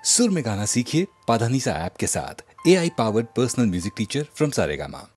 सुर में गाना सीखिए पाधानीसा ऐप के साथ। AI powered personal music teacher from Saregama.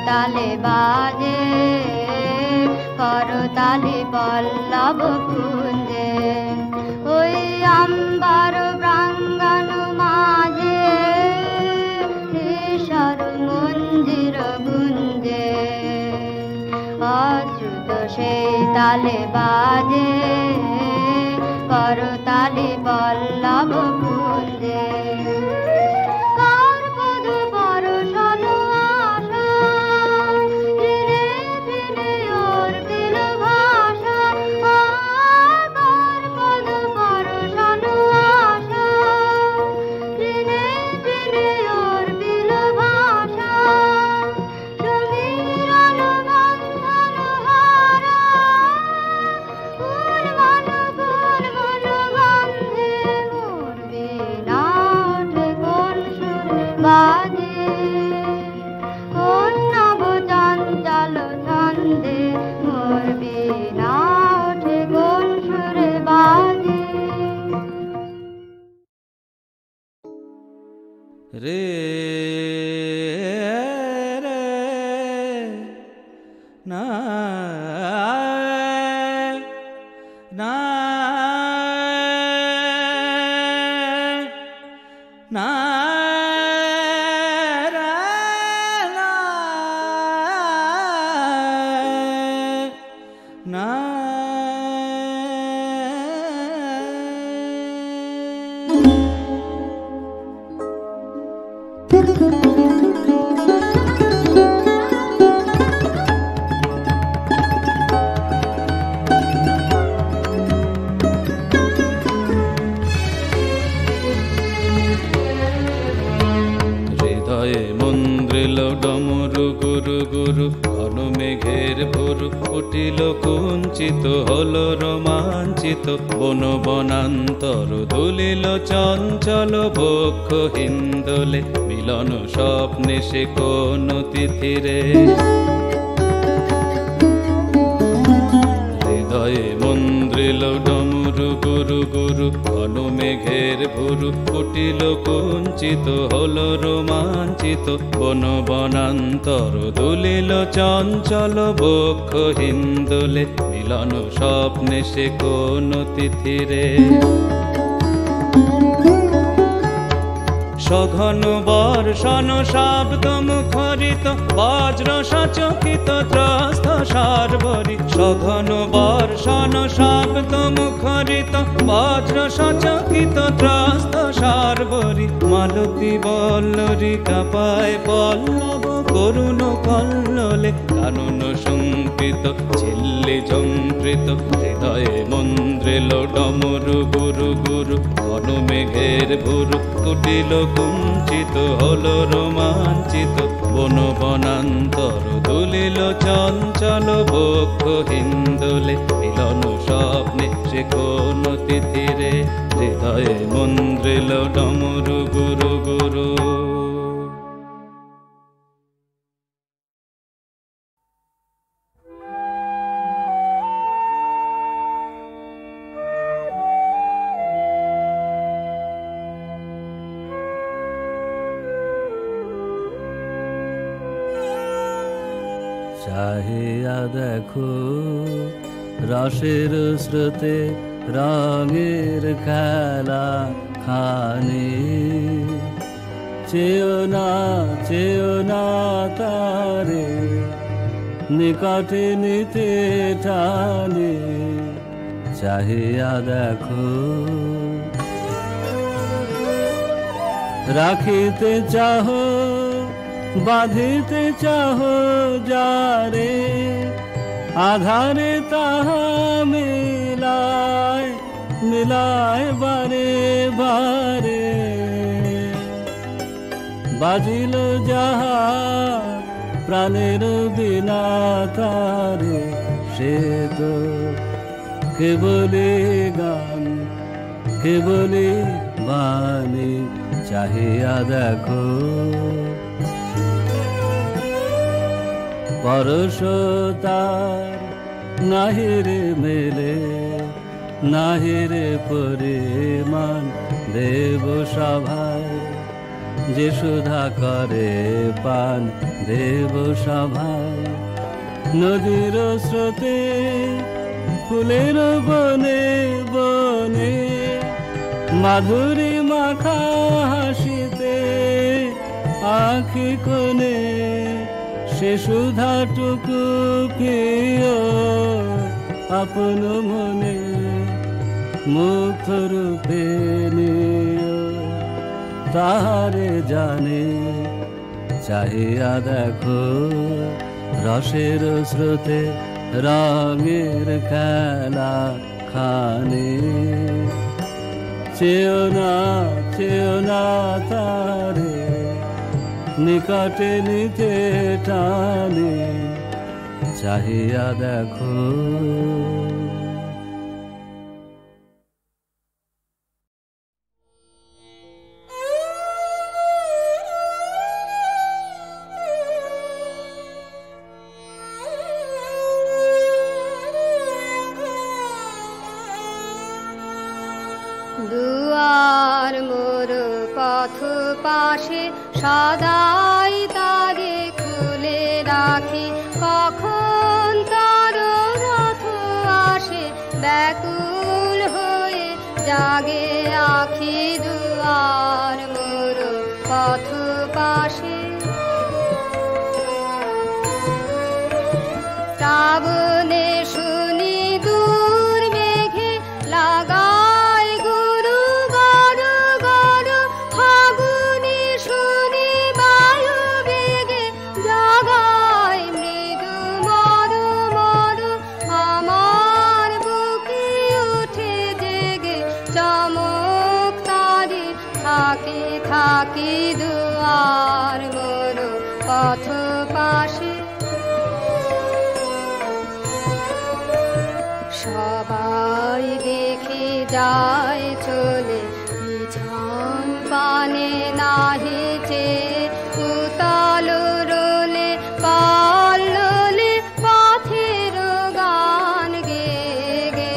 তালে বাজে করতালি পল্লব কুঞ্জে ওই আম্বার প্রাঙ্গণ মা তালে বাজে করতালি বল্লভ কুঞ্জে রে রে না না না না ডমরু গুরু গুরু ঘন মেঘের ভুরু উঠিল কুঞ্চিত হলো রোমাঞ্চিত বন বনান্তর দুলিল চঞ্চল বক্ষ হিন্দোলে মিলন স্বপ্নে সে কোন তিথিরে হৃদয়ে মন্দ্রিল ডমরু গুরু গুরু ঘন মেঘের ভুরু উঠিল কুঞ্চিত হলো রোমাঞ্চিত বন বনান্তর দুলিল চঞ্চল বক্ষ হিন্দোলে মিলন স্বপ্নে সে কোন তিথিরে সঘন বর্ষণ শব্দ মুখরিত বজ্র সচকিত ত্রস্ত সার্বরি সঘন বর্ষণ শব্দ মুখরিত বজ্র সচকিত ত্রস্ত সার্বরি মালতী বল্লরী কাপায় পল্লব করুণ কল্লোলে কানন শঙ্কিত ঝিল্লি ঝঙ্কৃত হৃদয়ে মন্দ্রিল ডমরু গুরু গুরু ঘন মেঘের ভুরু কুটিল কুঞ্চিত হলো রোমাঞ্চিত বন বনান্তর দুলিল চঞ্চল বক্ষ হিন্দোলে মিলন স্বপ্নে সে কোন তিথিরে হৃদয়ে মন্দ্রিল ডমরু গুরু গুরু চাহিয়া দেখো রসের স্রোতে রঙের খেলা খানে চেও না তারে নিকটে নিতে টানে চাহিয়া দেখো রাখিতে চাহো বাঁধিতে চাহো যারে আধারে তাহা মিলায় মিলায় বারে বারে বাজিল যাহা প্রাণের বিনা তারে সে তো কেবলি গান কেবলি বাণী চাহিয়া দেখো পরশ তার নাহিরে মেলে নাহিরে পরিমাণ দেব সভায় যে সুধা করে পান দেব সভায় নদীর স্রোতে ফুলের বনে বনে মাধুরী মাখা হাসিতে আঁখি কোণে সে সুধাটুকু পিও আপন মনে মুখ রূপে নিও, তাহারে জানে চাহিয়া দেখো রসের স্রোতে রঙের খেলা খানে। চেও না তারে নিকটে নিতে টানে, চাহিয়া দেখো। দুয়ার মোর পথ পাশে সদাই তারে খুলে রাখি, কখন তার রথ আসে ব্যাকুল হয়ে জাগে আখি। দুয়ার মোর পথ পাশে শ্রাবণে শুনি দূর মেঘে লাগায় গুরু গরু গরু, ফাগুনি শুনি বায়ু বেগে জাগায় মৃদু মরু মরু। আমার বুকে উঠে জেগে চমক তারি থাকি থাকি। দুয়ার মোর পথ পাশে সবাই দেখে যায় চলে, পিছন পানে নাহিছে উতল রোলে কল্লোলে পথের গান গে গে।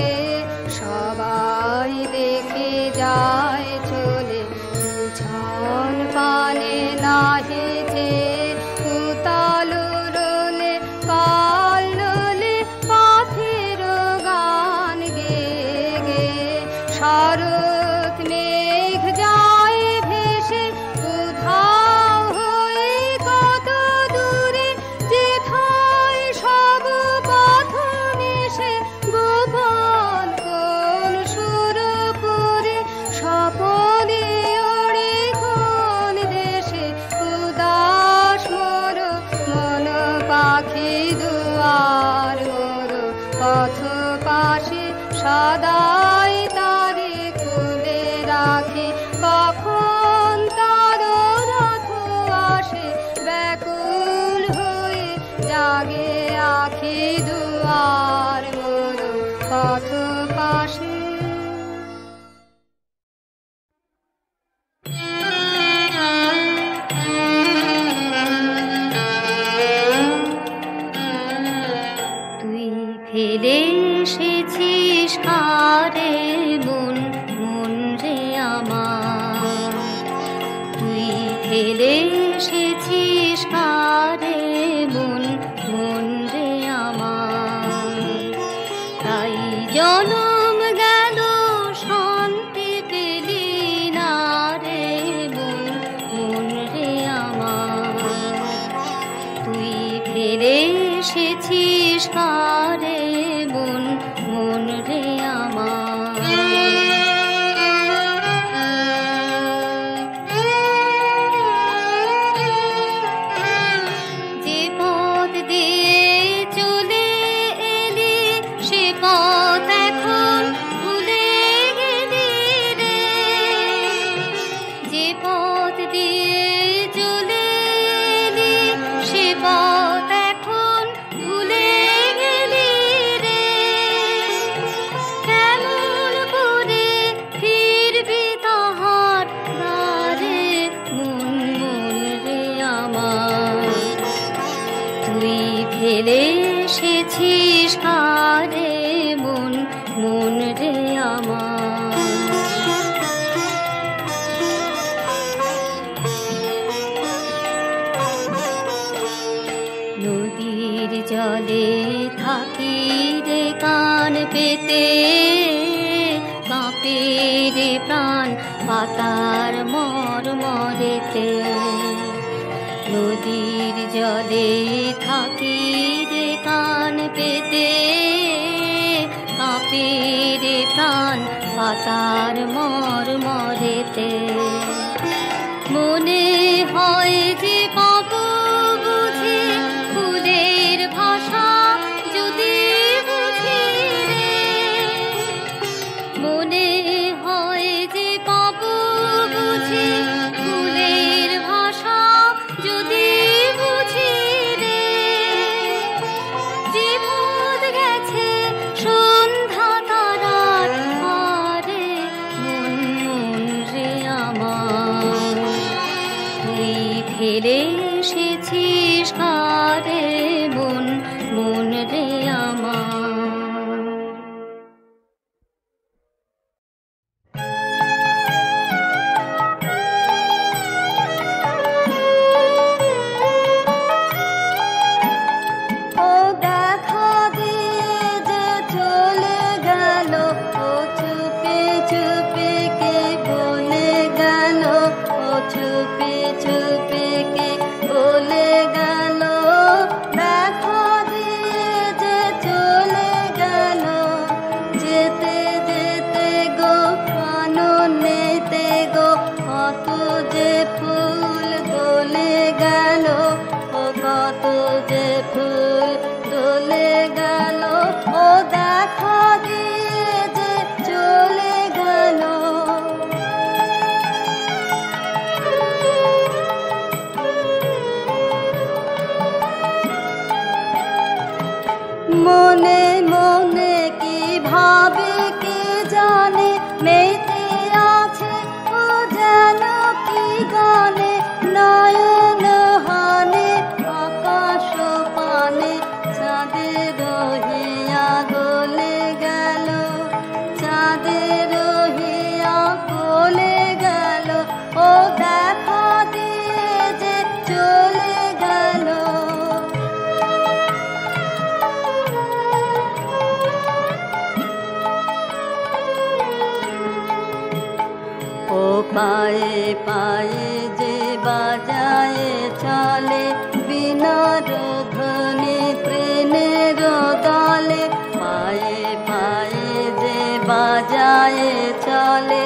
সবাই দেখে যায় চলে, পিছন পানে নাহিছে উতল রোলে কল্লোলে পথের গান গে গে। শরৎ মেঘ যায় ভেসে উধাও হয়ে কত দূরে, যেথায় সব পথ মিশে গোপন কোন সুর করে। স্বপনে ওড়ে কোন দেশে উদাস মোর মন পাখি। দুয়ার মোর পথ পাশে সদাই তারে খুলে রাখি, কখন তার রথ আসে ব্যাকুল হয়ে জাগে আখি। দুয়ার মোর পথ পাশে তুই ফেলে এসেছিস কারে মন মন রে আমার, তুই ফেলে এসেছিস কারে মন মন রে আমার। তাই জনম গেল শান্তি পেলি না রে মন মন রে আমার। তুই ফেলে এসেছিস কারে মন মন রে আমার। যে পথ দিয়ে চলে এলি সে পথ এখন ভুলে গেলি রে। যে পথ দিয়ে চলে এলি সে পথ এখন ভুলে গেলি রে। কেমন করে ফিরবি তাহার দ্বারে মন মন রে আমার। তুই ফেলে এসেছিস কারে মন মন রে আমার। নদীর জলে থাকি রে কান পেতে, কাঁপে রে প্রাণ পাতার মরমরেতে। নদীর জলে থাকি রে কান পেতে, রে প্রাণ পাতার মরমরেতে। মনে হয় যে পাবো বুঝি ফুলের ভাষা যদি বুঝি রে। মনে হয় যে পাবো বুঝি ফুলের ভাষা যদি বুঝি রে। যে পথ গেছে সন্ধ্যা তারার পারে মন মন রে আমার, তুই ফেলে এসেছিস কারে মন মন রে আমার। ও দেখা দিয়ে যে চলে গেল, ও চুপে চুপে কে বলে গেল, ও চুপে চুপে কে বলে গেল। দেখা দিয়ে যে চলে গেল, যেতে যেতে গো কাননেতে গো কত যে ফুল দোলে গেল, ও কত যে ফুল দোলে গেল। ও দেখা দিয়ে যে চলে গেল। মনে মনে কি ভাবে কে জানে, মেতে আছে ও যেন কি গানে। নয়ন হানে আকাশ পানে চাঁদের রহিয়া গলে গেল, চাঁদের রহিয়া গলে গেল। ও দেখা দিয়ে যে চলে গেল। ও পায়ে পায়ে যে বাজায় চলে বিনার ধ্বনি ট্রেনের দলে। পায়ে পায়ে যে বাজায় চলে